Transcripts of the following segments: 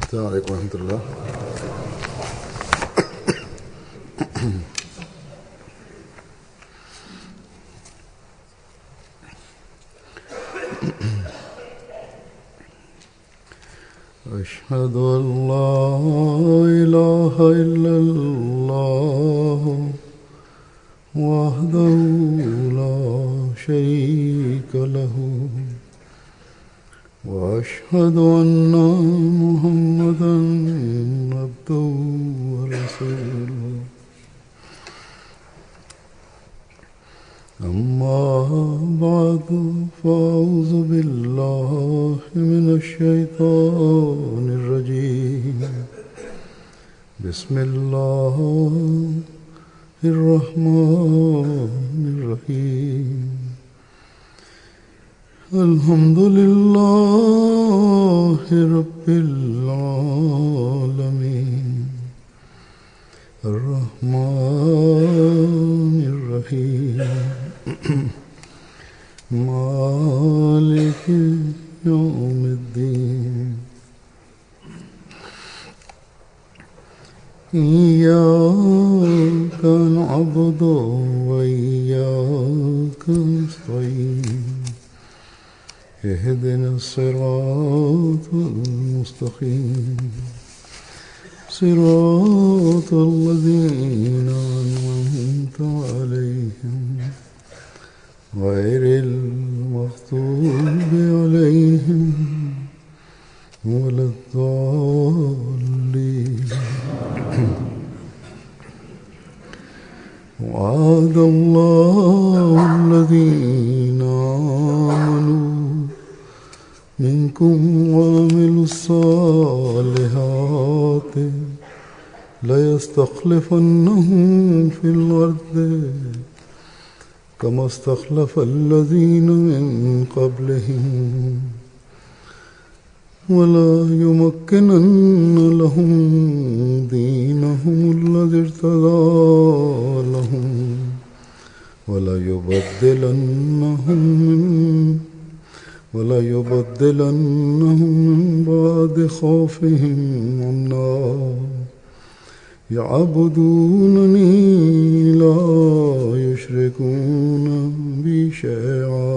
السلام عليكم ورحمة الله. أشهد أن لا إله إلا الله وحده لا شريك له وأشهد أن محمدا عبده ورسوله. أما بعد فأعوذ بالله من الشيطان الرجيم. بسم الله الرحمن الرحيم. الحمد لله رب العالمين الرحمن الرحيم مالك يوم الدين. إياك نعبد وإياك نستعين. اهدنا الصراط المستقيم صراط الذين أنعمت عليهم غير المغضوب عليهم ولا الضالين. وعد الله الذين آمنوا منكم وعملوا الصالحات ليستخلفنهم في الأرض كما استخلف الذين من قبلهم ولا يمكنن لهم دينهم الذي ارتضى لهم ولا يبدلنهم من بعد خوفهم أمنا يعبدونني لا يشركون بي شيئا.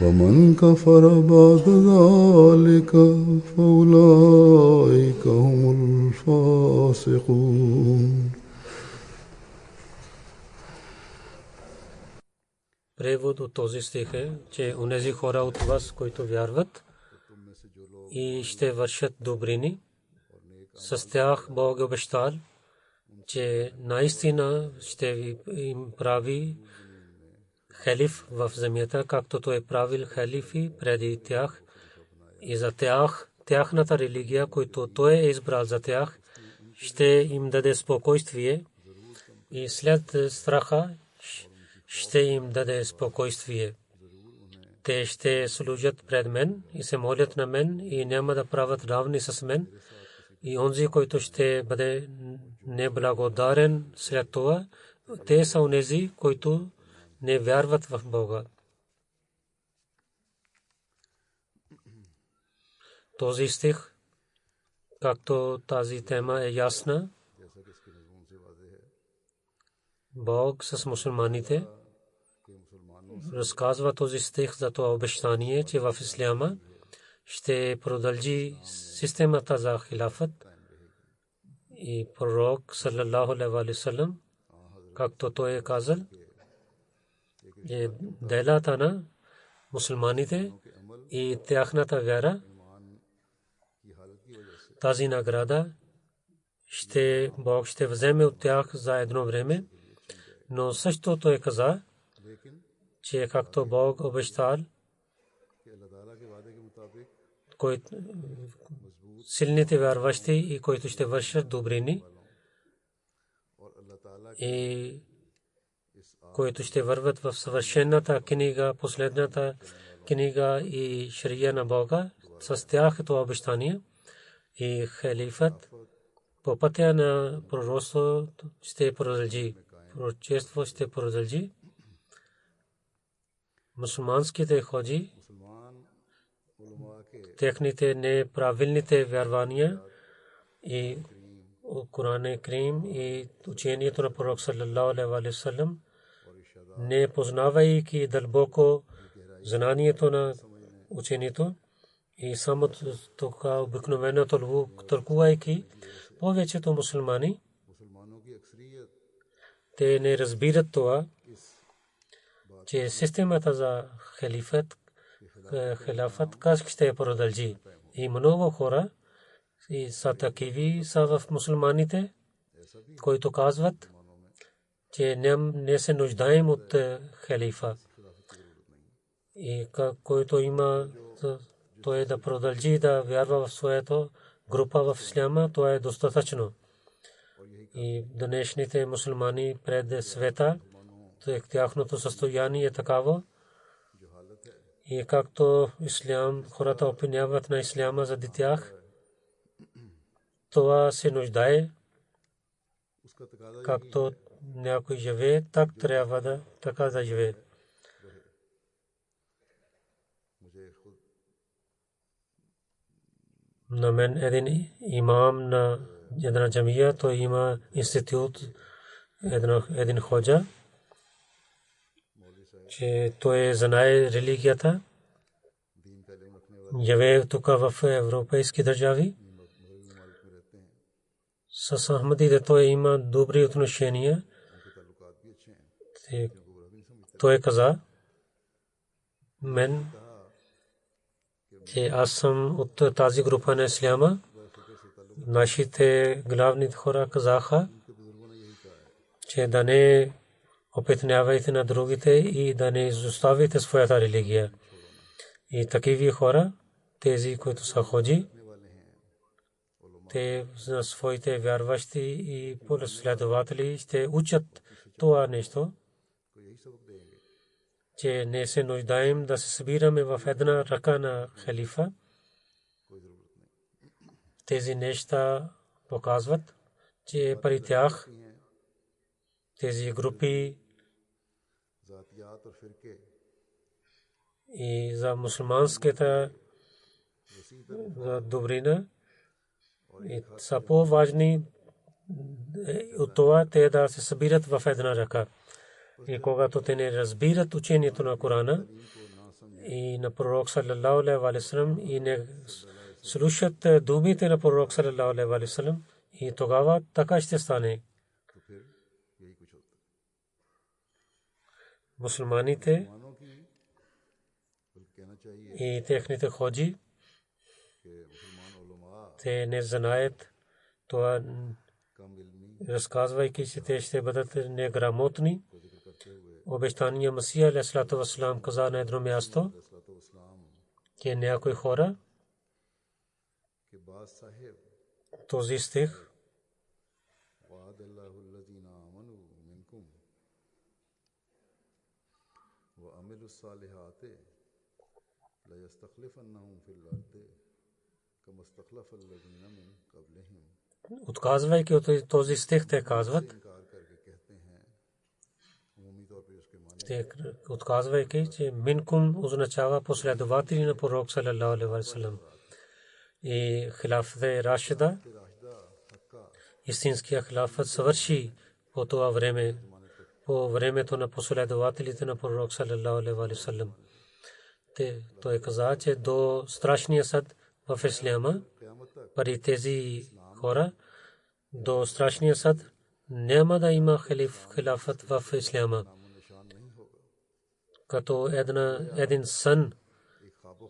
ومن كفر بعد ذلك فأولئك هم الفاسقون. Превод от този стих е, че онези хора от вас, които вярват и ще вършат добрини, с тях Бог обещал, че наистина ще ви им прави халиф в земята, както той е правил халифи преди тях, и за тях, тяхната религия, която той е избрал за тях, ще им даде спокойствие и след страха ще им даде спокойствие. Те ще служат пред мен и се молят на мен и няма да правят равни с мен. И онзи, който ще бъде неблагодарен след това, те са онези, които не вярват в Бога. Този стих, както тази тема е ясна, Бог с мусулманите разказва този стих за това обещание, че в исляма ще продължи системата за хилафът. И пророк саллаллаху алейхи ва саллям, както той е казал, че делата на мусулманите и тяхната вяра, тази награда Бог ще вземе от тях за едно време. Но също той каза, че както Бог обещал, силните вярващи и които ще вършат добрини и които ще върват в съвършената книга, последната книга и шария на Бога, с тях това обещание и халифът по пътя на пророцтво ще продължи. Пророчество ще продължи. мусулманските ходжи, техните неправилните вярвания и Коран Карим и учението на пророк саллаллаху алейхи ва саллям, не познавайки дълбоко знанието на учението и само така обикновено тълкувайки, повечето мусулмани те не разбират това, че системата за халифат как ще продължи. И много хора и са такива са в мусулманите, които казват, че не се нуждаем от халифа. И който има той да продължи да вярва в своята група в исляма, това е достатъчно. И днешните мусулмани пред света, тяхното състояние е такава. И както ислям, хората обвиняват на исляма заради тях, това се нуждае. Както някой живее, так трябва да така да живее. На мен един имам на една джамия, той има институт, един ходжа, че той знае религията, живее тук в европейски държави. С Ахмадите той има добри отношения. Той каза мен, че аз съм от тази група на исляма. Нашите главни хора казаха, че да не опитнявайте на другите и да не изоставите своята религия. И такива хора, тези, които са ходжи, те за своите вярващи и последователи ще учат това нещо, че не се нуждаем да се събираме в една ръка на халифа. Тези неща показват, че при тях тези групи и за мусулманската добрина и са по-важни от това те да се събират в една ръка. И когато те не разбират учението на Корана и на пророк саллаллаху алейхи ва саллям и не слушат думите на пророк саллаллаху алейхи ва саллям, и тогава така ще стане. Мусулманите и техните ходжи, те не знаят това, разказвайки, че те ще бъдат неграмотни. Обещания Масия алейхиссалату вассалам каза на едно място, че някои хора, този стих, отказвайки от този стих, те казват, отказвайки, че минкум означава последователи на пророк саллаллаху алейхи ва саллям. И хилафът Рашида, истинския хилафът свърши по това време, по времето на последователите на пророк саллаллаху алейхи ва саллям. Той каза, че до страшния съд в исляма, при тези хора, до страшния съд няма да има хилафът в исляма. Като един сън,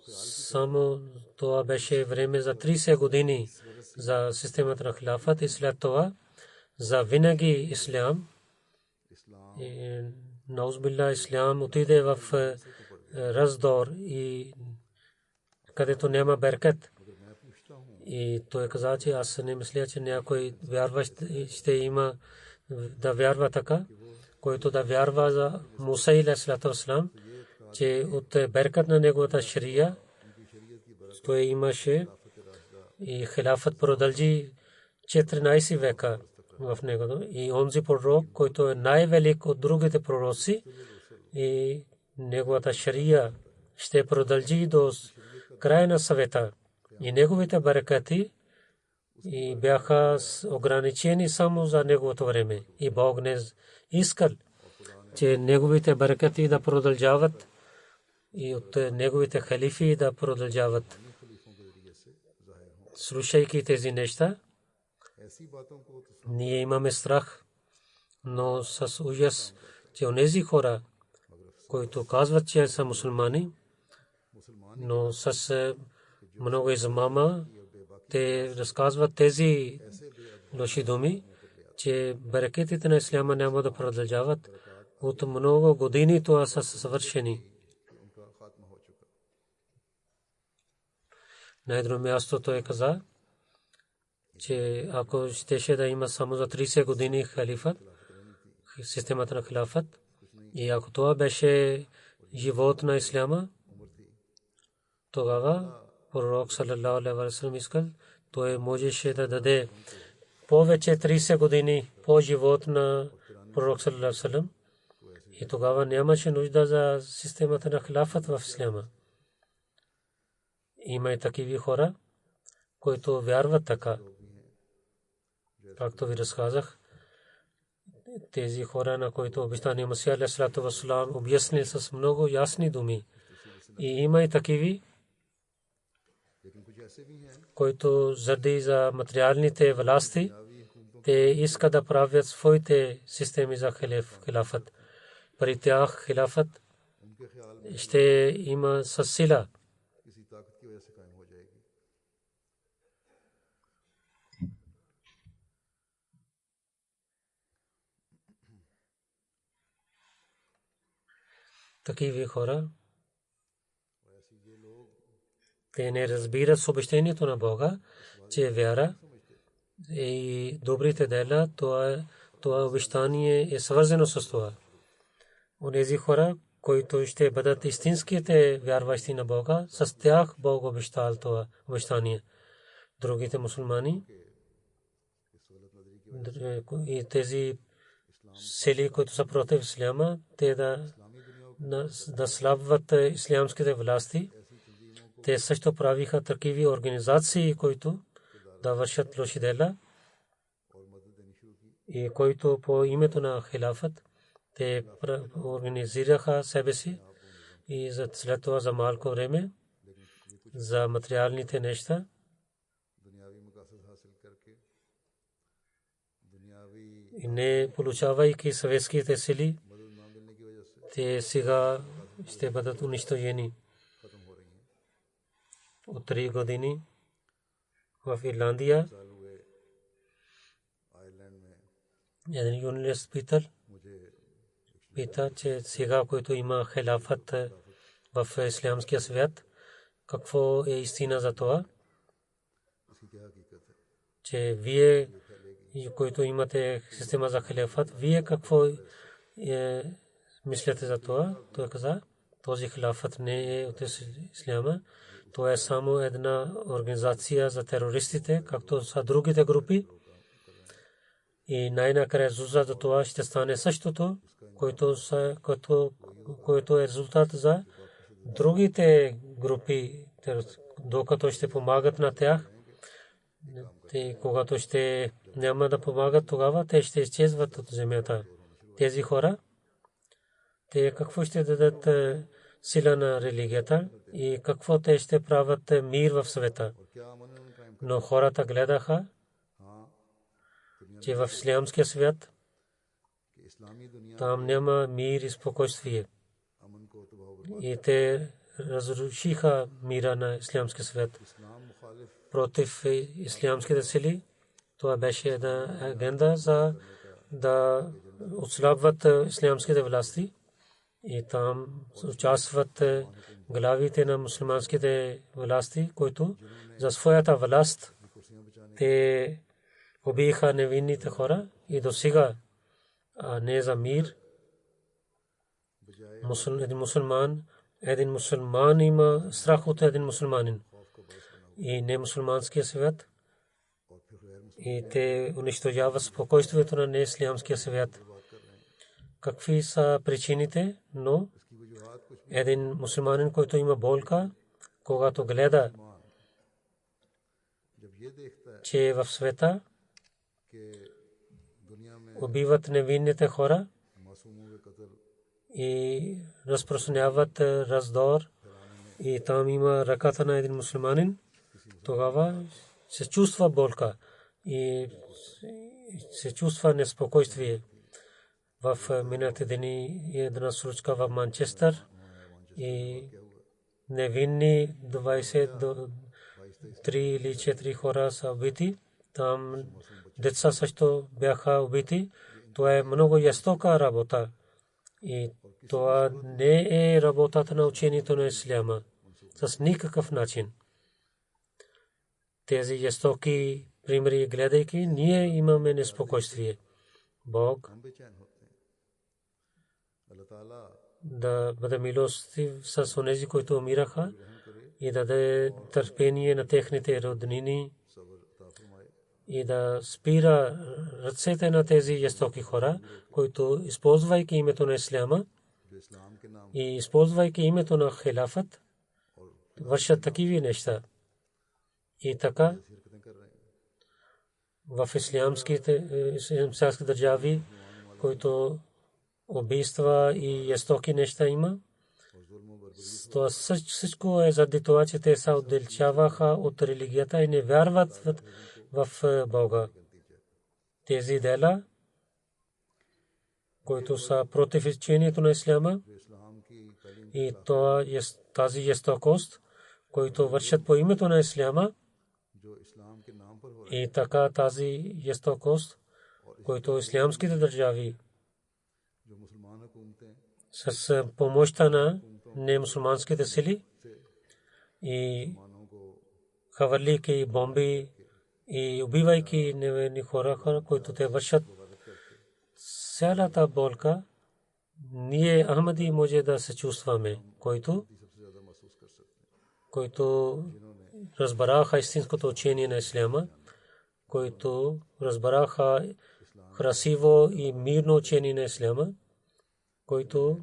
само това беше време за 30 години за системата на хилафът и след това за винаги ислям. Наузбилла ислям отиде в раздор и където няма беркет. И той каза, че аз не мисля, че някой вярващ ще има да вярва така, който да вярва за Муса алейхиссалату вассалам, че от беркат на неговата шария той имаше и хилафът продължи 14 века в него. И онзи пророк, който е най-велик от другите пророци, и неговата шария ще продължи до края на света и неговите баракати и бяха ограничени само за неговото време. И Бог не искал, че неговите баракати да продължават и от неговите халифи да продължават. Слушайки тези неща, ние имаме страх, но с ужас, че онези хора, които казват, че са мусулмани, но с много измама, те разказват тези лоши думи, че баракетите на исляма няма да продължават. От много години това са свършени. На едно място той каза, че ако щеше да има само за 30 години халифат, системата на халифат, и ако това беше живот на исляма, тогава пророк саллалаху алейхи ва саллям искал, той можеше да даде повече 30 години по живот на пророк саллалаху алейхи ва саллям, и тогава нямаше нужда за системата на халифат в исляма. Има и такива хора, които вярват така. Както ви разказах, тези хора, на които обещания Масия алейхи ва саллям обяснили с много ясни думи. И има и такива, които заради за материалните власти, те искат да правят своите системи за халифат. При тях халифат ще има със сила. Такива хора, те не разбират съобщението на Бога, че вяра и добрите дела, това обещание е свързано с това. Онези хора, които ще бъдат истинските вярващи на Бога, с тях Бог обещал това обещание. Другите мусулмани и тези сили, които са против исляма, те да слабват ислямските власти. Те също правиха такива организации, които да вършат лоши дела и които по името на хилафът те организираха себе си и след това за малко време за материалните неща и не получавайки съветските сили, те сега ще бъдат унищожени. От 3 години в Ирландия един юнист пита, че сега, който има халифат в ислямския свят, какво е истина за това? Че вие, които имате система за халифат, вие какво мислите за това? Той каза, този халифат не е от исляма. Това е само една организация за терористите, както са другите групи. И най-накрая резултат за това ще стане същото, което е резултат за другите групи, докато ще помагат на тях. Те, когато ще няма да помагат, тогава те ще изчезват от земята. Тези хора, те какво ще дадат сила на религията и какво те ще правят мир в света. Но хората гледаха, че в ислямския свят там няма мир и спокойствие. И те разрушиха мира на ислямския свят. Против ислямските сили, това беше една агенда за да отслабват ислямските власти. И там участват главите на мусулманските власти, които за своята власт те убиха невинните хора и до сега не за мир. Един мусулман има страх от един мусулманин и не мусулманския свят. И те унищожават спокойствието на неислямския свят. Какви са причините, но един мусулманин, който има болка, когато гледа, че в света убиват невинните хора и разпространяват раздор, и там има ръката на един мусулманин, тогава се чувства болка и се чувства неспокойствие. В миналите дни една случка в Манчестър и невинни 23 или 4 хора са убити. Там деца също бяха убити. Това е много жестока работа. И това не е работата на учението на исляма с никакъв начин. Тези жестоки примери гледайки, ние имаме неспокойствие. Бог да бъде милостив с онези, които умираха, и да даде търпение на техните роднини и да спира ръцете на тези жестоки хора, които, използвайки името на исляма и използвайки името на хилафът, вършат такива неща. И така в ислямските държави, които убийства и жестоки неща има, то всичко е заради това, че те се отдалечаваха от религията и не вярват в Бога. Тези дела, които са против учението на исляма, и тази жестокост, които вършат по името на исляма, и така тази жестокост, които ислямските държави с помощта на немусулманските сили и хвърляйки бомби и убивайки невинни хора, които те вършат, цялата болка ние Ахмади може да се чувстваме, които разбраха истинското учение на исляма, които разбраха красиво и мирно учение на исляма, които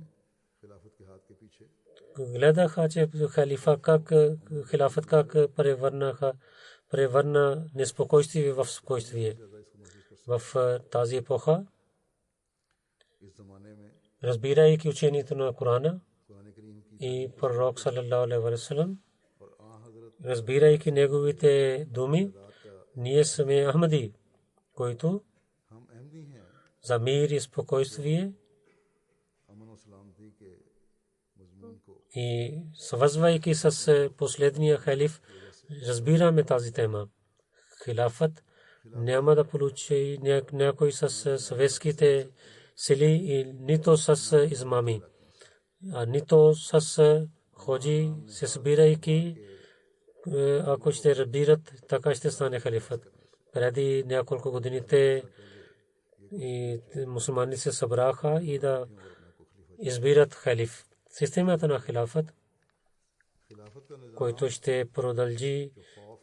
гледаха, че хилафът как превърна неспокойствие в спокойствие. В тази епоха, разбирайки учението на Корана и пророк саллаллаху алейхи ва саллям, разбирайки неговите думи, ние сме Ахмади, които за мир и спокойствие и свързвайки с последния халиф, разбираме тази тема. Хилафът няма да получи някой с съветските сили и нито с измами, а нито с ходжи, се събирайки. Ако ще разбират, така ще стане халифът. Преди няколко годините и мусулмани се събраха и да избират халиф. Системата на хилафът, който ще продължи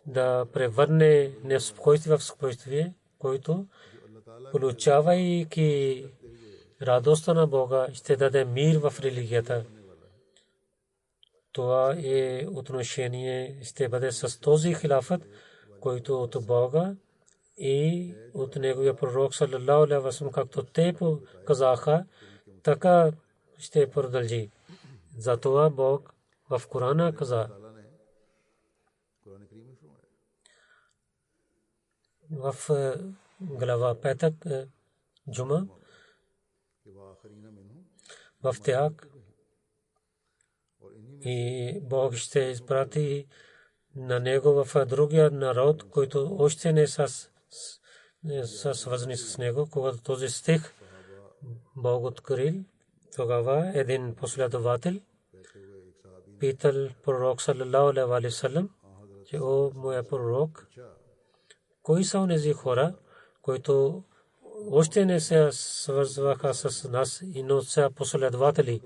да превърне неспокойствие в спокойствие, който, получавайки радостта на Бога, ще даде мир в религията. Това е отношение, ще бъде с този хилафът, който от Бога и от неговия пророк саллаллаху алейхи ва саллям, както те казаха, така ще продължи. Затова Бог в Корана каза, в глава 5 Джума, в тях, и Бог ще изпрати на него в другия народ, който още не са свързани с него. Когато този стих Бог открил, тогава един последовател питал пророк саллаллаху алейхи ва саллям, че о моя пророк, кои са онези хора, които още не се свързваха с нас и но са последователи?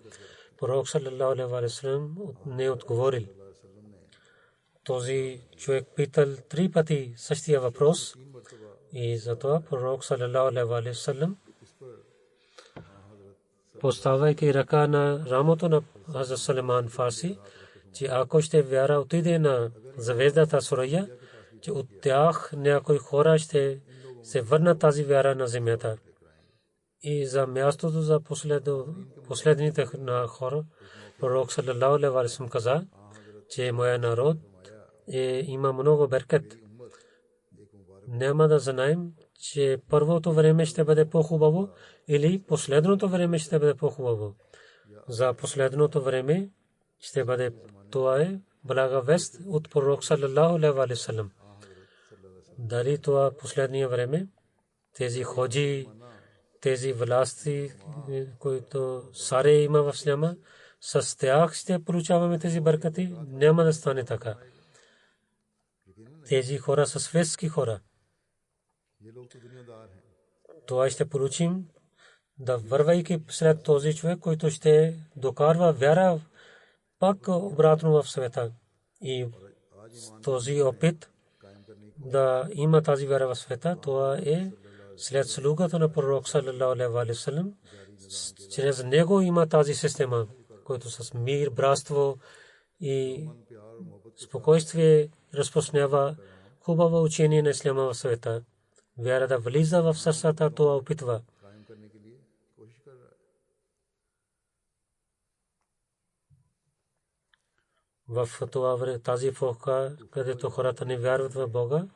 Пророк саллаллаху алейхи ва саллям не отговорил. Този човек питал 3 пъти същия въпрос и затова пророк саллаллаху алейхи ва саллям поставяйки ръка на рамото на Хазрат Сулейман Фарси, че ако ще вяра отиде на звездата Сурая, че от тях някои хора ще се върнат тази вяра на земята. И за мястото за последните на хора, пророк саллалаху алейхи ва саллям каза, че моя народ има много беркет. Няма да знаем, че първото време ще бъде по-хубаво или последното време ще бъде по-хубаво. За последното време ще бъде това е блага вест от пророк саллалаху алейхи ва саллям. Дали това последния време, тези ходжи, тези власти, които саре има в исляма, с тях ще получаваме тези бъркати, няма да стане така. Тези хора са светски хора. Това ще получим, да вървайки след този човек, който ще докарва вяра пак обратно в света. И този опит да има тази вяра в света, това е след слугата на пророк саллалаху алейхи ва саллям. Чрез него има тази система, който с мир, братство и спокойствие разпространява хубаво учение на исляма в света. Вяра да влиза в сърцата, това опитва. В тази епоха, където хората не вярват в Бога,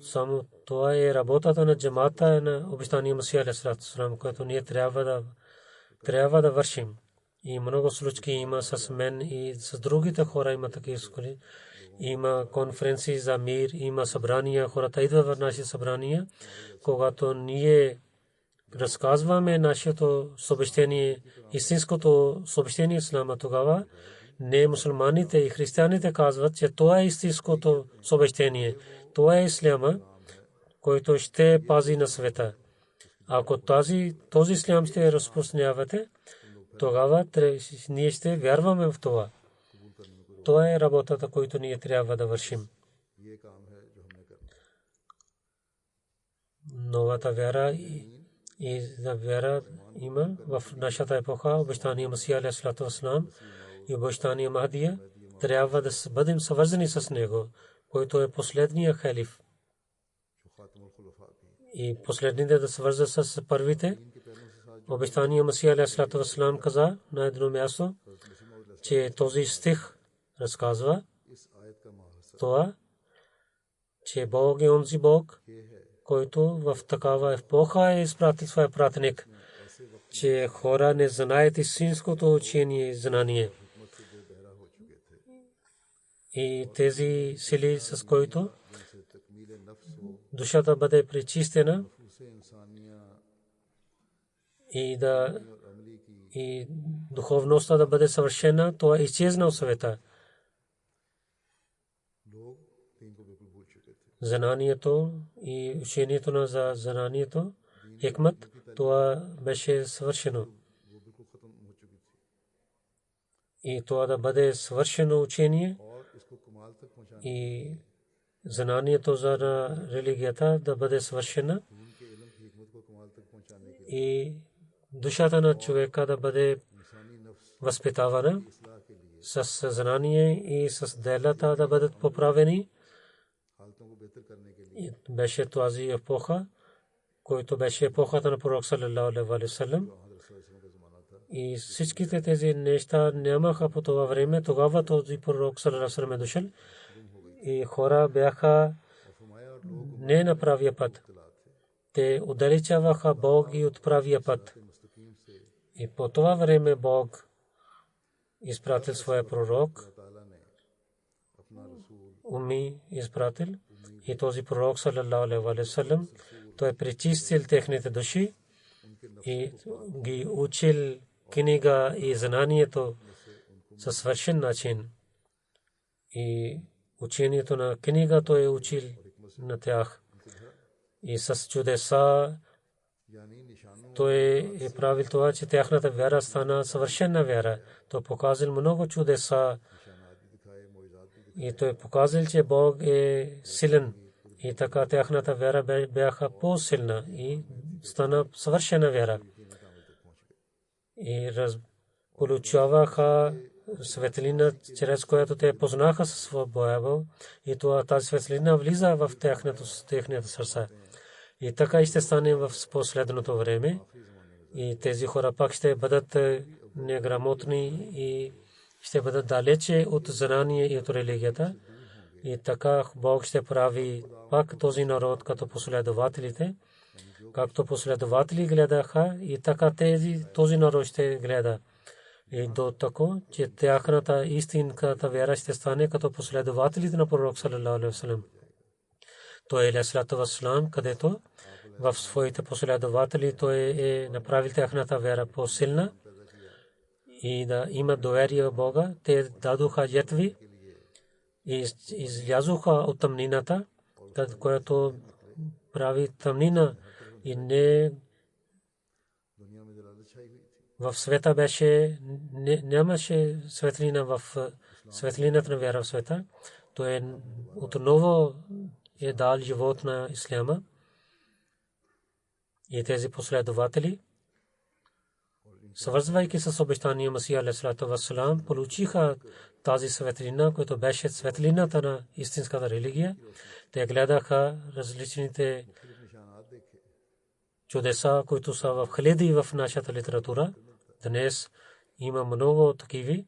само това е работата на джамата на обещания Масия алейхи салам, което ние трябва да вършим. И много случаи има с мен и с другите хора има такива случаи. Има конференции за мир, има събрания, хората идват в наши събрания, когато ние разказваме нашето съобщение, истинското съобщение ислама, тогава не мусулманите и християните казват, че това е истинското съобщение. Това е исляма, който ще пази на света. Ако този ислям ще разпространявате, тогава ние ще вярваме в това. Това е работата, която ние трябва да вършим. Новата вяра и за вяра има в нашата епоха обещания Масия алейхи салату ва салам и обещания Махдия. Трябва да бъдем свързани с него, който е последния халиф. И последните да свързат с първите. Обещания Масия алейхи салату ва салам каза на едно място, че този стих разказва това, че Бог е онзи Бог, който в такава епоха е изпратил своя пратеник, че хора не знаят истинското учение и знание. И тези сили, с които душата бъде пречистена и духовността да бъде съвършена, това изчезна от света. Знанието и учението на знанието, хикмат, това беше свършено. И това да бъде свършено учение и знанието за религията да бъде свършена и душата на човека да бъде възпитавана с знание и с делата да бъдат поправени. Беше тази епоха, който беше епохата на пророк саллалаху алейхи ва саллям. И всичките тези неща нямаха по това време. Тогава този пророк саллалаху алейхи ва саллям е дошъл и хора бяха не на правия път. Те отдалечаваха Бог и от правия път. И по това време Бог изпратил своя пророк, Умми изпратил, и този пророк саллалаху алейхи ва саллям, той пречистил техните души и ги учил книга и знанието със свършен начин. И учението на книга той учил на тях. И с чудеса той е правил това, че тяхната вяра стана съвършена вяра. Той показал много чудеса и той показал, че Бог е силен. И така тяхната вяра бяха по-силна и стана съвършена вяра. и получаваха светлина, чрез която те познаха със своя Бога, и тази светлина влиза в техните сърца. И така и ще стане в последното време. И тези хора пак ще бъдат неграмотни и ще бъдат далече от знание и от религията. И така Бог ще прави пак този народ като последователите. Както последователи гледаха, и така този народ ще гледа. И до тако, че тяхната истинската вяра ще стане като последователите на пророк саллаллаху алейхи ва саллям. Той алейхиссалату ва салам, където в своите последователи той е направил тяхната вяра по-силна и да имат доверие в Бога. Те дадоха жертви и излязоха от тъмнината, която прави тъмнина, и не в света беше, нямаше светлина в светлината на вяра в света. Той отново е дал живот на исляма. И тези последователи, свързвайки с обещания Масия алейхиссалату ва салам, получиха тази светлина, която беше светлината на истинската религия. Те гледаха различните чудеса, които са в хиляди в нашата литература. Днес има много такива,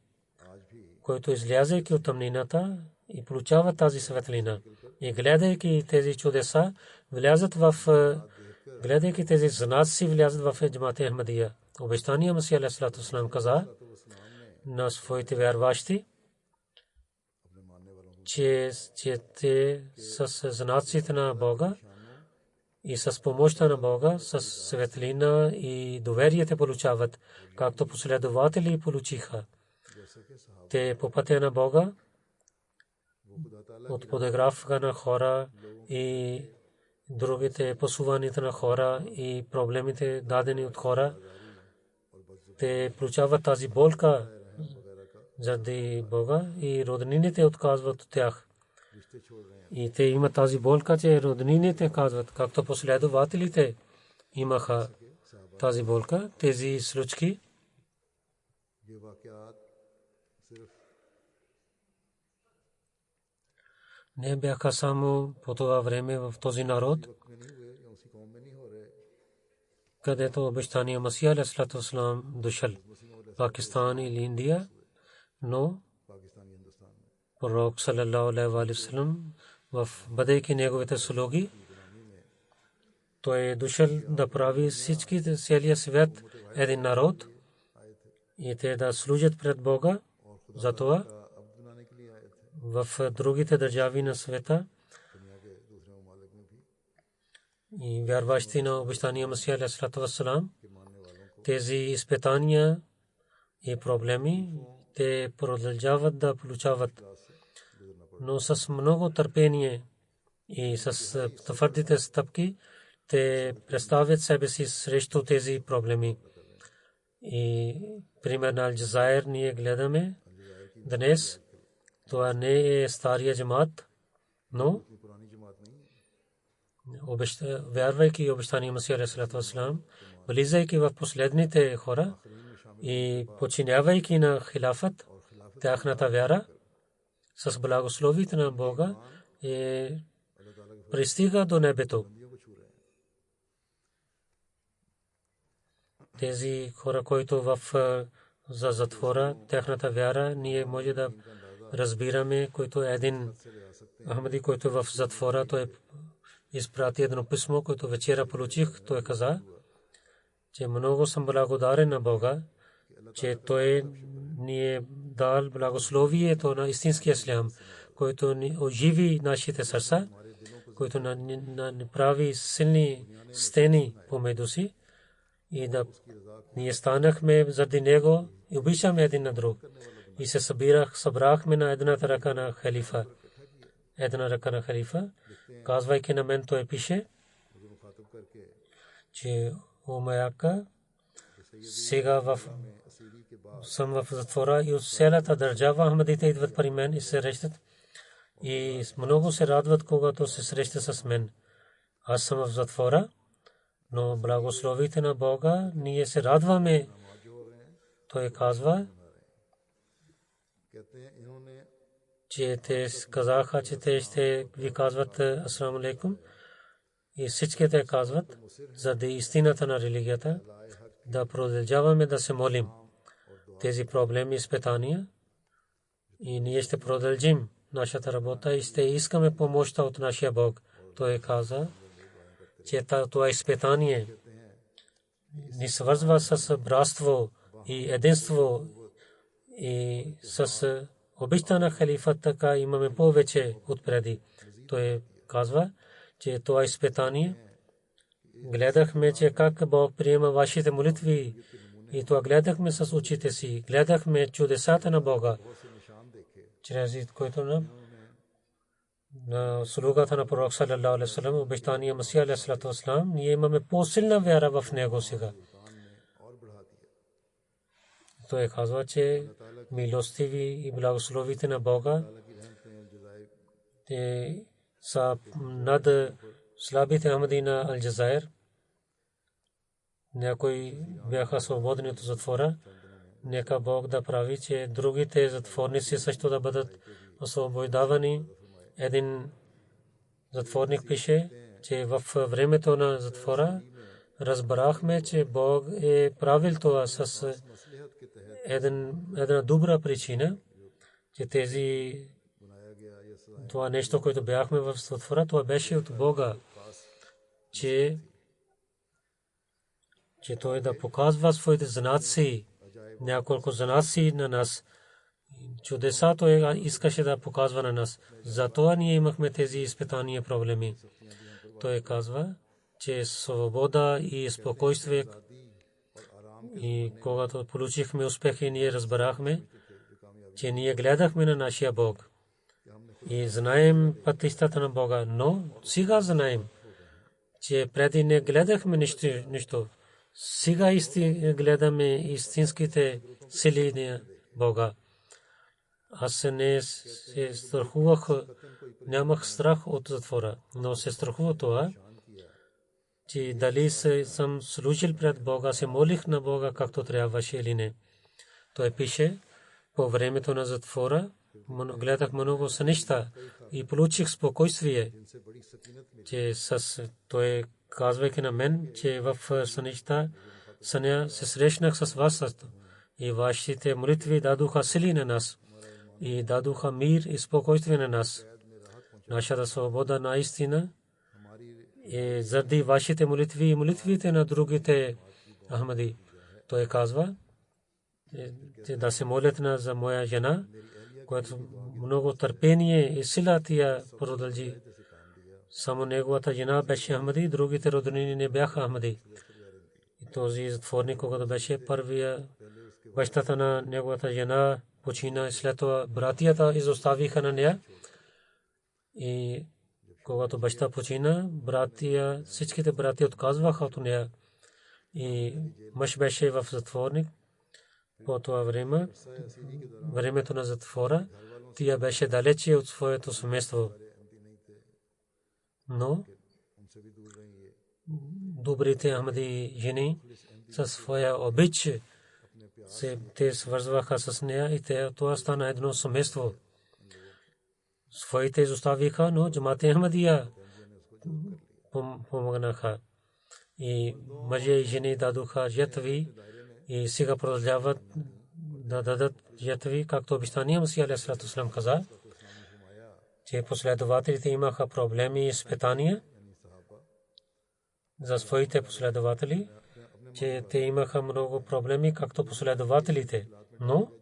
които излязайки от тъмнината и получават тази светлина. И гледайки тези чудеса, гледайки тези знаци, влязат в джамат Ахмадия. Обещания Масия алейхиссалату ва салам каза на своите вярващи, че те с знаците на Бога и с помощта на Бога, с светлина и доверието получават, както последователи получиха. Те по пътя на Бога от подигравка на хора и другите посуваните на хора и проблемите дадени от хора, те получават тази болка заради Бога и роднините отказват от тях. И те имат тази болка, че роднините казват, както последователите имаха тази болка. Тези случки не бяха само по това време в този народ, където обещания Масия алейхиссалату ва салам дошъл, Пакистан или Индия, но пророк саллаллаху алейхи ва саллям, в бъдейки неговите слуги, той е дошъл да прави всичките целия свят един народ и те да служат пред Бога. Затова в другите държави на света и вярващи на обещания Масия алейхиссалату ва салам, тези изпитания и проблеми те продължават да получават, но с много търпение и с твърдите стъпки те представят себе си срещу тези проблеми. И пример на Алджазайр ние гледаме днес. Това не е стария джамат, но вярвайки обещания Масия алейхиссалату ва салам, влизайки в последните хора и подчинявайки на хилафът тяхната вяра с благословите на Бога, пристига до небето. Тези хора, които в затвора, тяхната вяра, ние може да разбираме, който един Ахмади, който в затвора, той изпрати едно писмо, което вечера получих. Той каза, че много съм благодарен на Бога, че той ни е дал благословието на истинския ислям, който ни оживи нашите сърца, който ни прави силни стени помежду си, и да ние станахме заради него и обичаме един на друг. И се събрахме на едната ръка на халифа. Една ръка на халифа, казвайки на мен, той пише, че Умаяка сега съм в затвора и от цялата държава Ахмадите идват при мен и се срещат. И много се радват, когато се срещат с мен. Аз съм в затвора, но благословите на Бога, ние се радваме той казва, че те казаха, че те ще ви казват асалам алейкум. И всички те казват, за да истината на религията, да продължаваме да се молим тези проблеми и изпитания. И ние ще продължим нашата работа и ще искаме помощта от нашия Бог. Той каза, че това изпитание ни свързва с братство и единство и с обичта на халифа, така имаме повече отпреди. Той казва, че това изпитание гледахме, че как Бог приема вашите молитви и това гледахме с очите си, гледахме чудесата на Бога, чрез който на слугата на пророк саллаллаху алейхи ва саллям, обещания Масия алейхи салату ва салам, ние имаме по-силна вяра в него сега. Той казва, че милостиви и благословите на Бога те са над слабите Ахмади на Алджазайр. Някои бяха свободни от затвора. Нека Бог да прави, че другите затворници също да бъдат освобождавани. Един затворник пише, че в времето на затвора разбрахме, че Бог е правил това с една добра причина, че това нещо, което бяхме в затвора, това беше от Бога, че той да показва своите знаци, няколко знаци на нас. Чудеса той искаше да показва на нас. Затова ние имахме тези изпитания проблеми. Той казва, че свобода и спокойствие, и когато получихме успехи, ние разбрахме, че ние гледахме на нашия Бог и знаем пътищата на Бога, но сега знаем, че преди не гледахме нищо. Сега гледаме истинските сили на Бога. Аз не се страхувах, нямах страх от затвора, но се страхувах това, че дали съм служил пред Бога, се молих на Бога както трябваше или не. Той пише, по времето на затвора гледах много сънища и получих спокойствие, че той казвайки на мен, че в съня се срещнах с вас и вашите молитви дадоха сили на нас и дадоха мир и спокойствие на нас. Нашата свобода наистина е заради вашите молитви и молитвите на другите Ахмади. Той казва, да се молят за моя жена, която много търпение и сила тя продължи. Само неговата жена беше Ахмади, другите роднини не бяха Ахмади. И този затворник, когато беше първия, бащата на неговата жена почина, след това братията изоставиха на нея. И когато баща почина, всичките брати отказваха от нея. И мъж беше в затворник. По това времето на затвора, тя беше далече от своето семейство. Но добрите Ахмади жени със своя обич те свързваха с нея и това стана едно семейство. Своите изоставиха, но джамат-е Ахмадия помогнаха. И мъже и жени дадоха жертви и сега продължават да дадат жертви, както обещания Масия алейхи салату ва салам каза, че последователите имаха проблеми и изпитания за своите последователи, че те имаха много проблеми, както последователите, но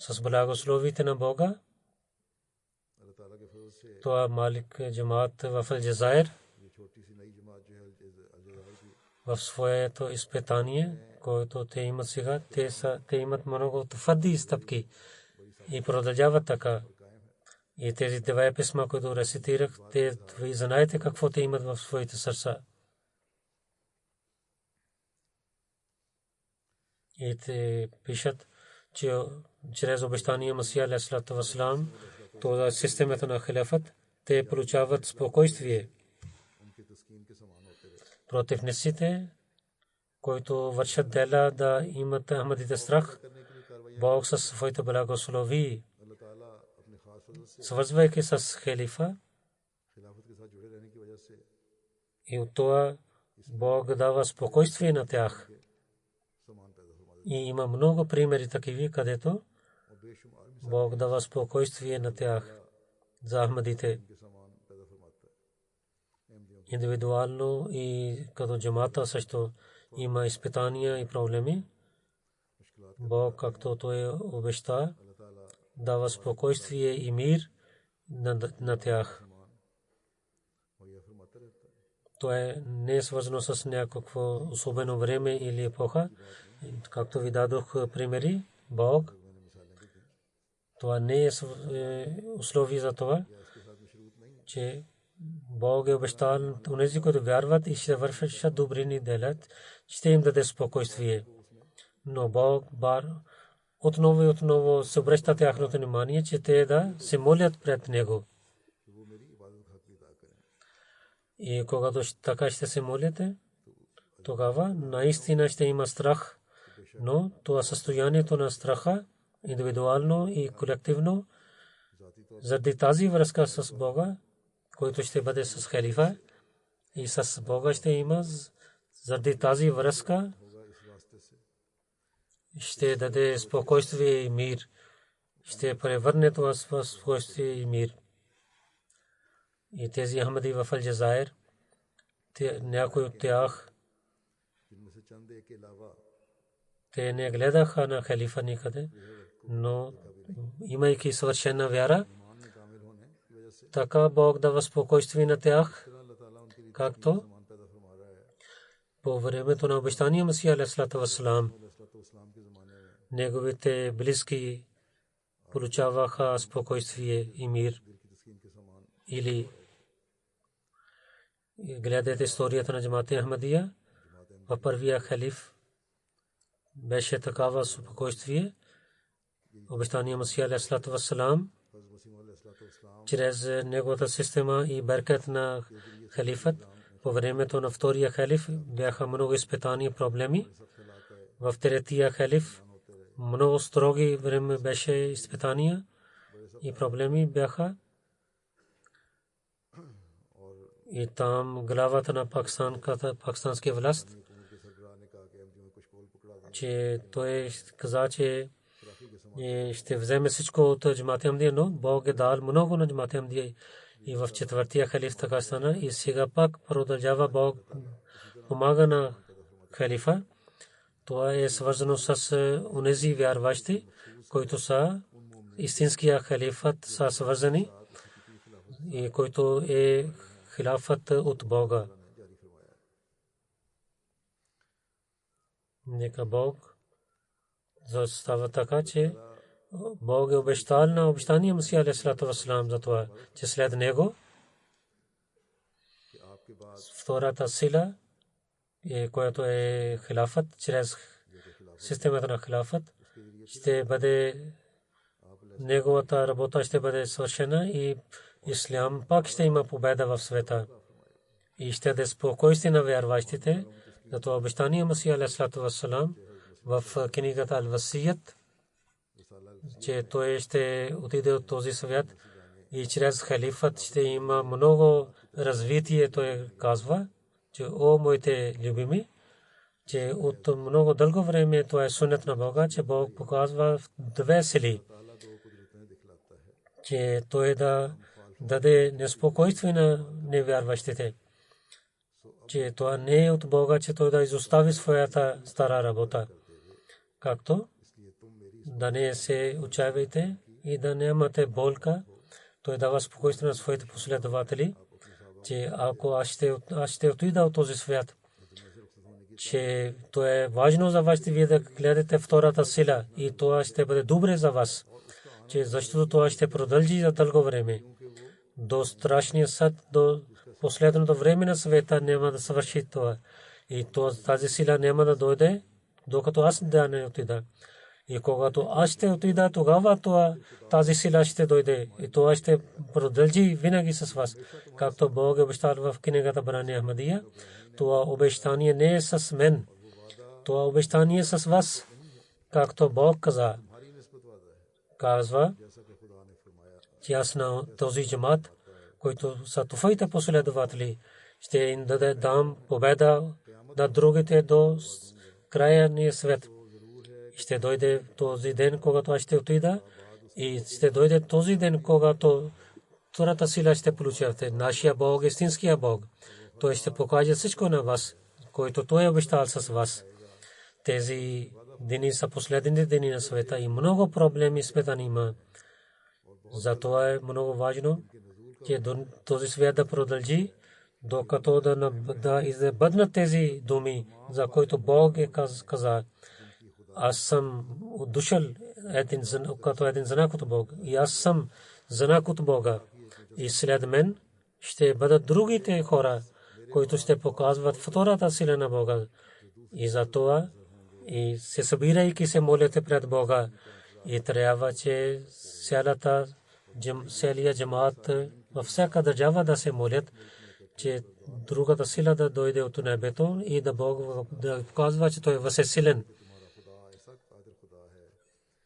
с благословите на Бога, това Малик джамаат в Алджазайр в своето изпитание, което те имат сега, те имат много твърди стъпки и продължават така. И тези две писма, които рецитирах, ви знаете какво те имат в своите сърца. И те пишат, че чрез обещания Масия алейхи салату ва салам, това системата на халифат, те получават спокойствие. Противниците, които вършат дела да имат Ахмадите страх. Бог със своите благослови, свързвайки с халифа, и от това Бог дава спокойствие на тях. И има много примери такива, където Бог дава спокойствие на тях за Ахмадите. Индивидуално и като джамата също има изпитания и проблеми. Бог, както Той обеща, дава спокойствие и мир на тях. То не е свързано с някакво особено време или епоха. Както ви дадох примери, Бог, това не е условие за това, че Бог е обещал онези, които вярват и ще вършат добрини делят, ще им даде спокойствие. Но Бог отново и отново се обръща тяхното внимание, че те да се молят пред Него. И когато така ще се молите, тогава наистина ще има страх, но това състоянието на страха, индивидуално и колективно, заради тази връзка с Бога, който ще бъде с халифа и с Бога ще има, заради тази връзка ще даде спокойствие и мир, ще превърне това в спокойствие и мир. И тези Ахмади в Алджазайр, някои от тях, те не гледаха на халифа никъде, но имайки съвършена вяра, така Бог дава спокойствие на тях, както по времето на обещания Масия алейхиссалату вассалам, неговите близки получаваха спокойствие и мир. Или гледате историята на джамата Ахмадия, в първия халиф беше такава спокойствие. Обещания Масия алейхиссалату вассалам, чрез неговата система и беркет на халифът, по времето на втория халиф бяха много изпитания и проблеми. В третия халиф много строги време беше изпитания и проблеми бяха. И там главата на пакистанския власт, че той каза, че ще вземе всичко от джамата Ахмадия, но Бог е дал много на джамата Ахмадия. И в четвъртия халиф така стана. И сега пак продължава Бог помага на халифа. Това е свързано с онези вярващи, които са истинския халифът, са свързани и който е хилафът от Бога. Нека Бог става така, че Бог е обещал на обещания Масия алейхиссалату вассалам за това, че след него втората сила, която е хилафът, чрез системата на хилафът, ще бъде неговата работа ще бъде свършена и ислям пак ще има победа в света. И ще даде спокойствие на вярващите. Зато обещания Масия алейхиссалату вассалам в книгата Ал-Васият, че той ще отиде от този свят и чрез халифът ще има много развитие. Той казва, че о моите любими, че от много дълго време това е сунет на Бога, че Бог показва две сили, че той да даде неспокойствие на невярващите, че това не е от Бога, че той да изостави своята стара работа. Както да не се отчаивайте и да нямате болка, той дава спокойствие на своите последователи, че ако аз ще отида от този свят, че то е важно за вас вие да гледате втората сила и това ще бъде добре за вас, че защото това ще продължи за дълго време. До страшния съд, до последното време на света няма да свърши това. И тази сила няма да дойде, докато аз да не отида. И когато аз ще отида, тогава тази сила ще дойде. И това ще продължи винаги с вас. Както Бог е обещал в книгата Барани Ахмадия, това обещание не е с мен, това обещание с вас, както Бог казва, че аз на този джамат, който са твоите последователи, ще им дам победа над другите до края на свет. Ще дойде този ден, когато аз ще отида, и ще дойде този ден, когато втората сила ще получавате. Нашия Бог, истинския Бог, той ще покаже всичко на вас, който той е обещал с вас. Тези дни са последните дни на света и много проблеми света има. Затова е много важно, че този свят да продължи, докато да избъднат тези думи, за които Бог е казал. Аз съм дошъл като един знак от Бог. И аз съм знак от Бога. И след мен ще бъдат другите хора, които ще показват втората сила на Бога. И затова и се събирайки се молите пред Бога. И трябва, че целия джамаат във всяка държава да се молят, че другата сила да дойде от небето и да Бог да показва, че той е всесилен.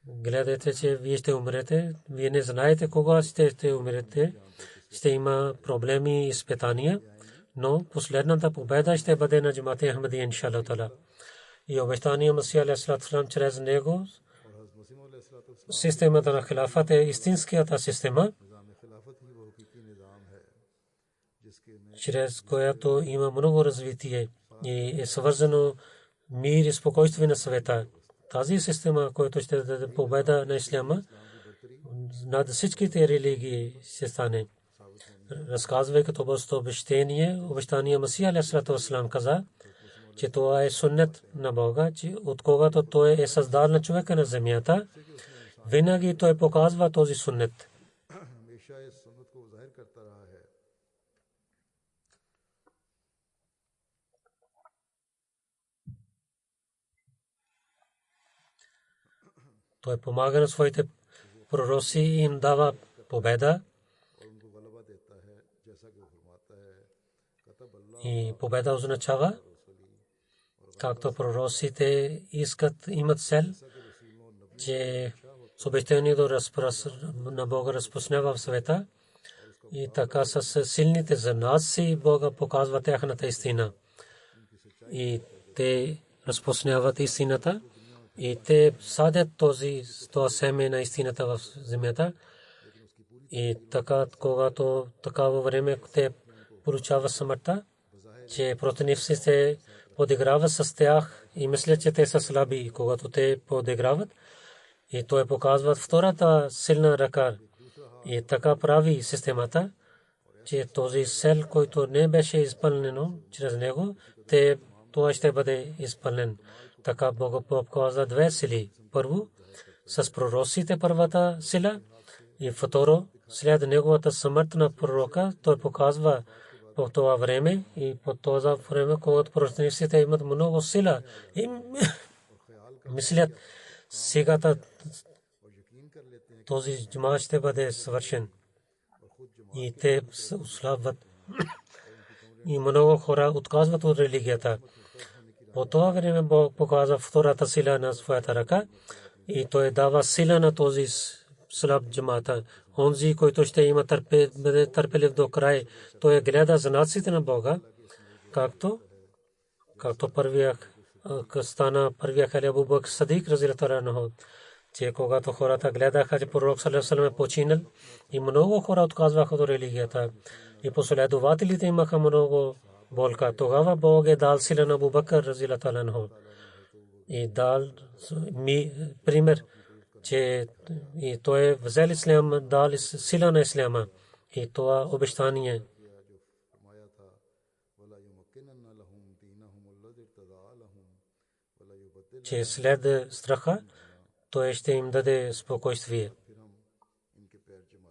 Гледайте, че вие ще умрете, вие не знаете кога ще умрете, ще има проблеми и изпитания, но последната победа ще бъде на джамаат Ахмади, иншаллах таала. И обещания Масих алейхиссалам чрез него, системата на хилафът е истинската система, чрез която има много развитие и е свързано мир и спокойствие на света. Тази система, която ще даде победа на исляма над всичките религии, ще стане. Разказвайки това обещание Масих алейхиссалам каза, че това е суннет на Бога, че от когато той е създал на човека на земята, винаги той показва този суннет. Той помага на своите пророци и им дава победа. И победа означава, както пророците имат цел, че с обещанието на Бога разпространява в света, и така с силните знаци Бога показва тяхната истина. И те разпространяват истината, и те садят това семе на истината в земята. И така, когато такава време те получават смъртта, че противниците се подиграват с тях и мислят, че те са слаби, когато те подиграват. И той показва втората силна ръка. И така прави системата, че този сел, който не беше изпълнено чрез него, това ще бъде изпълнен. Така Бог показва две сили. Първо, с пророците първата сила, и второ, след неговата смърт на пророка, той показва по това време и по това време, когато пророците имат много сила и мислят, сега този джамаат ще бъде свършен. И те ослабват. И много хора отказват от религията. По това време Бог показва втората сила на своята ръка и той дава сила на този слаб джамаата. Онзи, който ще има търпелив до край, той гледа знаците на Бога, както първия халиф Абу Бакр Сидик разияллаху анху, че когато хората гледаха, че пророк саллаллаху алейхи ва саллям е починал, и много хора отказваха от религията, и последователите имаха много болка. Тогава Бог е дал сила на Абу Бакр разияллаху анху и дал пример, че и той е взел ислям, дал сила на исляма. И това обещание, че след страха той ще им даде спокойствие.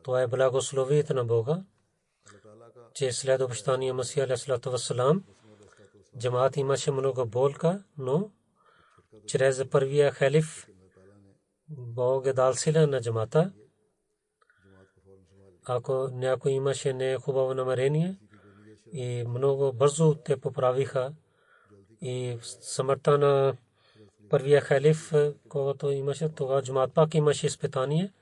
Това е благословието на Бога, че след обещание Масих алейхиссалату вассалам джамаат имаше много болка, но чрез първия халиф Бог е дал сила на джамаата. Ако някой имаше нехубаво намерение, и много бързо те поправиха, и смъртта на първия халиф, когато имаше, тогава джамат пак имаше изпитание.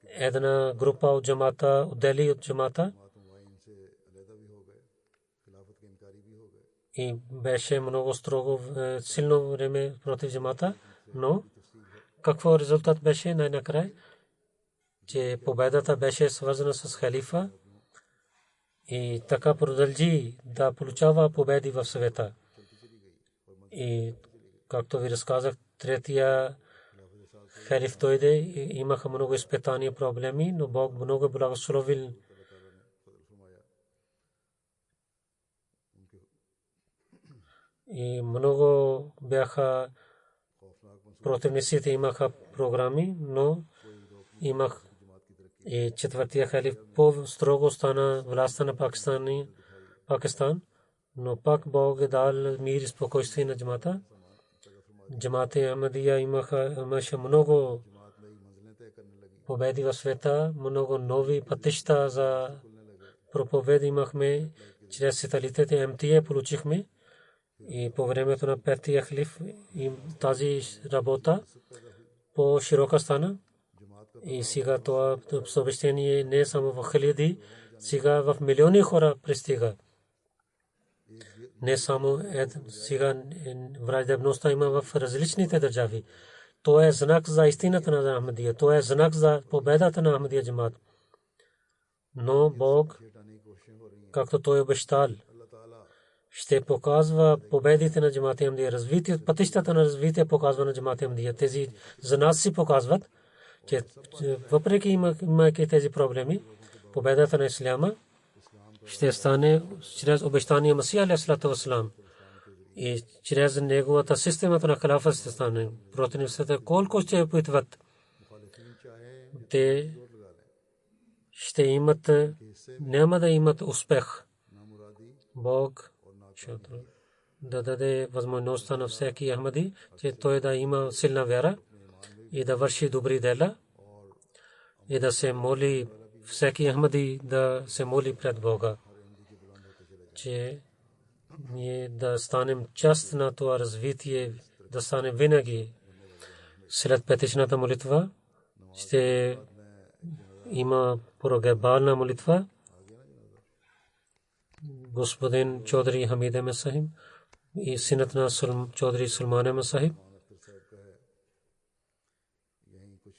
Една група от джамата отдели от джамата и беше много строго, силно време против джамата, но какво резултат беше най-накрая, че победата беше свързана с халифа и така продължи да получава победи в света. И както ви разказах, третия халиф дойде и имаха много изпитания, проблеми, но Бог много благословил. И много бяха противниците, имаха програми, но имах и четвъртия халиф по-строго стана властта на Пакистан, но пак Бог е дал мир и спокойствие на джамата. Джамат-и Ахмадия имаше много победи в света, много нови пътища за проповед имахме, чрез сателитите МТА получихме. И по времето на петия халиф тази работа по-широка стана. И сега това съобщение не е само в хиляди, сега в милиони хора пристига. Не само сега враждебността има в различните държави. То е знак за истината на Ахмадия, то е знак за победата на Ахмадия джамат. Но Бог, както той обещал, ще показва победите на джамат-и Ахмадия, развитие, пътищата на развитие показва на джамат-и Ахмадия. Тези за нас си показват, че въпреки имайки тези проблеми, победата на исляма ще стане чрез обещания Масия алейхиссалату вассалам и чрез неговата системата на халафът ще стане. Противниците колко ще опитват, те ще имат, няма да имат успех. Бог да даде възможността на всеки Ахмади, че той да има силна вяра и да върши добри дела и да се моли, всеки Ахмади да се моли пред Бога, че ние да станем част на това развитие, да станем винаги. След петичната молитва ще има погребална молитва. Господин Чодри Хамид Ахмед Сахиб и синът на Чодри Сулман Ахмед Сахиб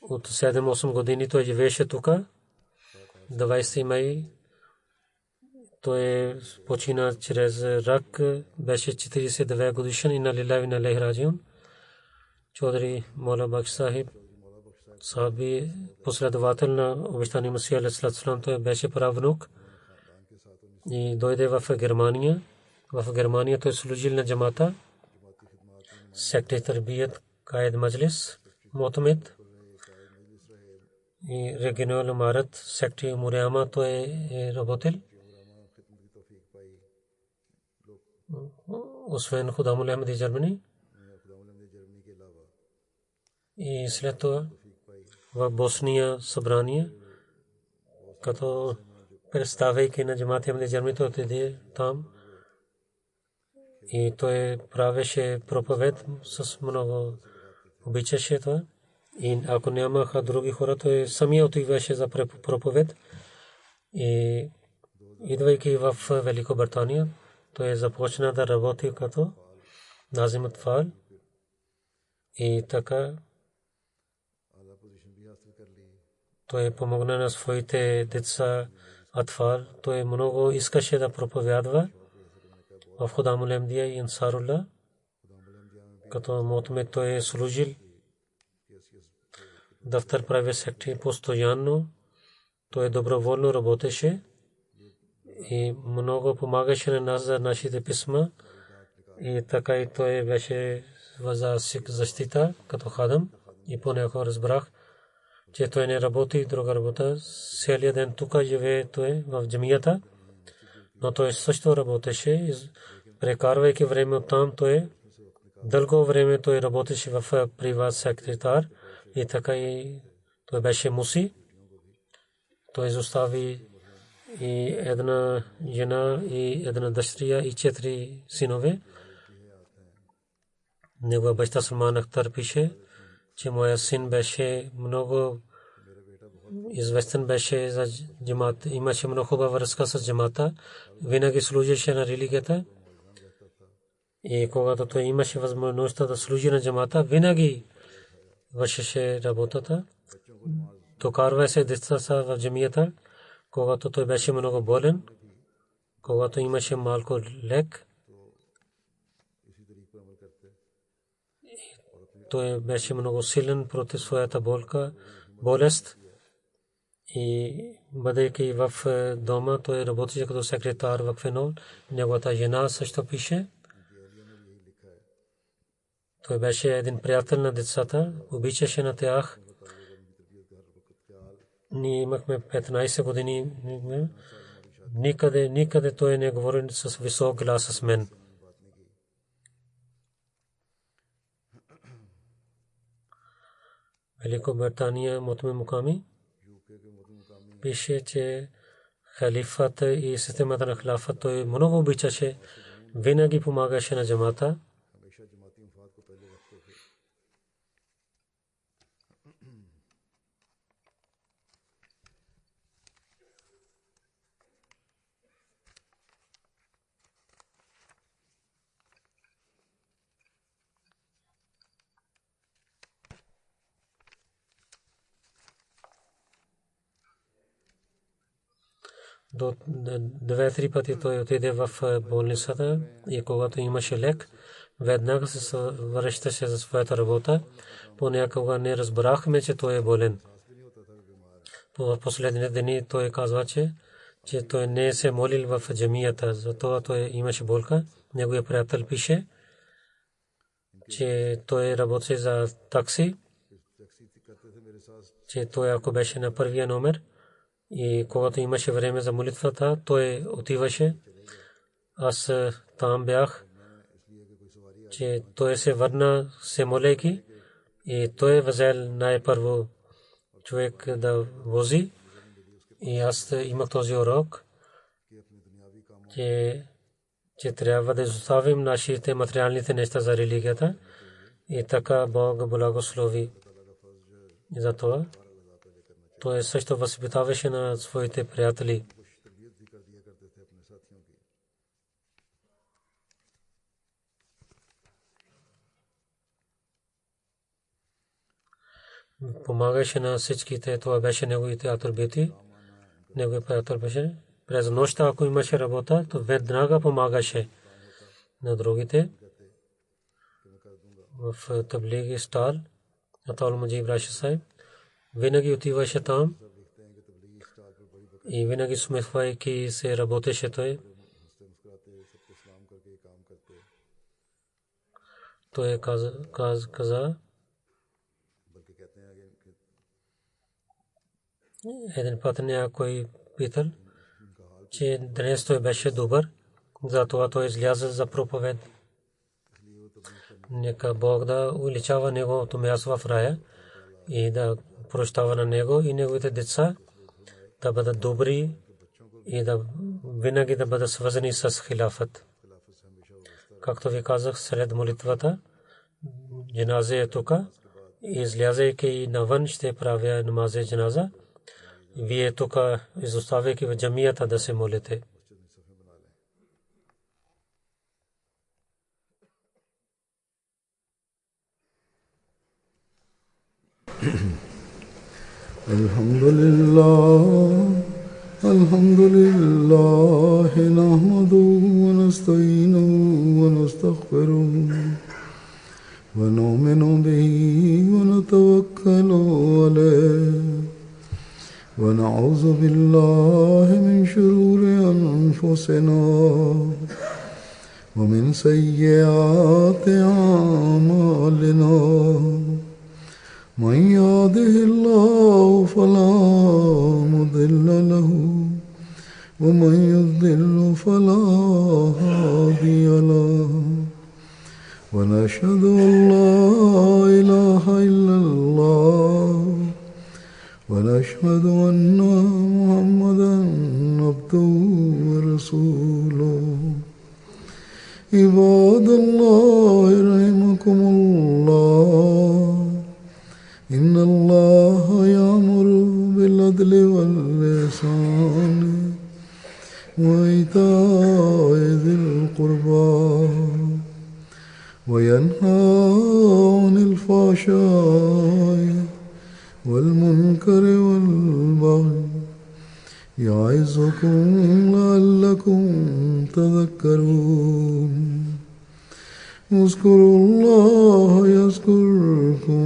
от 7-8 години той живееше тук. 20 май той почина чрез рак, беше 49 годишен и на лилави на лехраджион. Чодри Мола Бакш Сахиб саби последовател на обещания Масия алейхиссалату вассалам, той беше правнук и дойде в Германия. В Германия той служил на джамата, сектор Тарбият, Каид Маджлис, Мотамид и регионал Имарат, сектор Муряма той е работил. Освен Худамул Ахмади Джермани. И след това в Босния събрание, като представяйки на джамат-и Ахмади Джермани, той отиде там и той правеше проповед с много, обичаше това. И ако нямаха други хора, той самия отиваше за проповед. И идвайки в Великобритания, той започна да работи като Назим Атфал и така той помогна на своите деца Атфал. Той много искаше да проповядва в Худамул Ахмадия и Ансарулlah. Като Мотамед той е служил дафтар правия сектор постоянно. Той доброволно работеше и много помагаше на нас за нашите писма. И така и той беше за защита като хадам. И понякога разбрах, че той не работи друга работа. Целия ден тук живее той в джамията, но той също работеше. Прекарвайки време оттам, той дълго време той работеше в приват секретар и така и той беше муси. Той изостави и една жена и една дъщеря и 4 синове. Негова баща Салман Ахтар пише, че моя син беше много известен беше за джамат. Имаше много хубава връзка с джамата. Винаги служеше на религията. И когато той имаше възможността да служи на джамата, винаги вършеше работата. Докарваше децата в джамията, когато той беше много болен, когато имаше малко лек. Той беше много силен против своята болест. И бъдейки в дома, той работеше като секретар в Фенол. Неговата жена също пише. Той беше един приятел на децата, обичаше на тях. Ние имахме 15 години. Никъде той не говори с висок глас с мен. Великобритания Мутми Муками пише, че халифата и системата на халафата той много обичаше, винаги помагаше на джамата. До 2-3 пъти той отиде в болницата и когато имаше лек, веднага се връщаше за своята работа. Понякога не разбрахме, че той е болен. В последните дни той казва, че той не се молил в джамията, затова той имаше болка. Неговият приятел пише, че той работеше за такси, че той ако беше на първия номер, и когато имаше време за молитвата, той отиваше. Аз там бях, че той се върна се молейки и той възел най-първо човек да вози. И аз имах този урок, че трябва да изоставим нашите материалните неща за религията. И така Бог благослови за това. Той също възпитаваше на своите приятели. Помагаше на всичките. Това беше неговите атрибути. Неговият приятел беше. През нощта, ако имаше работа, то веднага помагаше на другите. В таблиги стар, Атал Муджиб Рашид Сайб винаги отиваше там и винаги смехвайки се работеше той. Той каза, един път някой питал, че днес той беше добър, затова той излязъл за проповед. Нека Бог да увеличава неговото място в рая и да прощава на него и неговите деца да бъдат добри и да винаги да бъдат свързани с хилафът. Както ви казах, след молитвата, джаназе е тук, излязайки навън ще правя намазе джаназа. Вие тук изоставяйки в джамията да се молите. Alhamdulillah, nahmaduhu wa nasta'inuhu wa nastaghfiruh wa nu'minu bihi wa natawakkalu alayhi wa na'udhu billahi min shururi anfusina wa min sayyiati a'malina. من يهده الله فلا مضل له ومن يضلل فلا هادي له ونشهد أن لا إله إلا الله ونشهد أن محمدا عبده ورسوله عباد الله رحمكم الله إن الله يأمر بالعدل والإحسان وإيتاء ذي القربى وينهى عن الفحشاء والمنكر والبغي يعظكم لعلكم تذكرون اذكروا الله يذكركم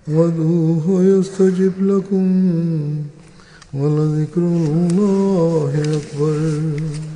وادعوه يستجب لكم ولذكر الله أكبر.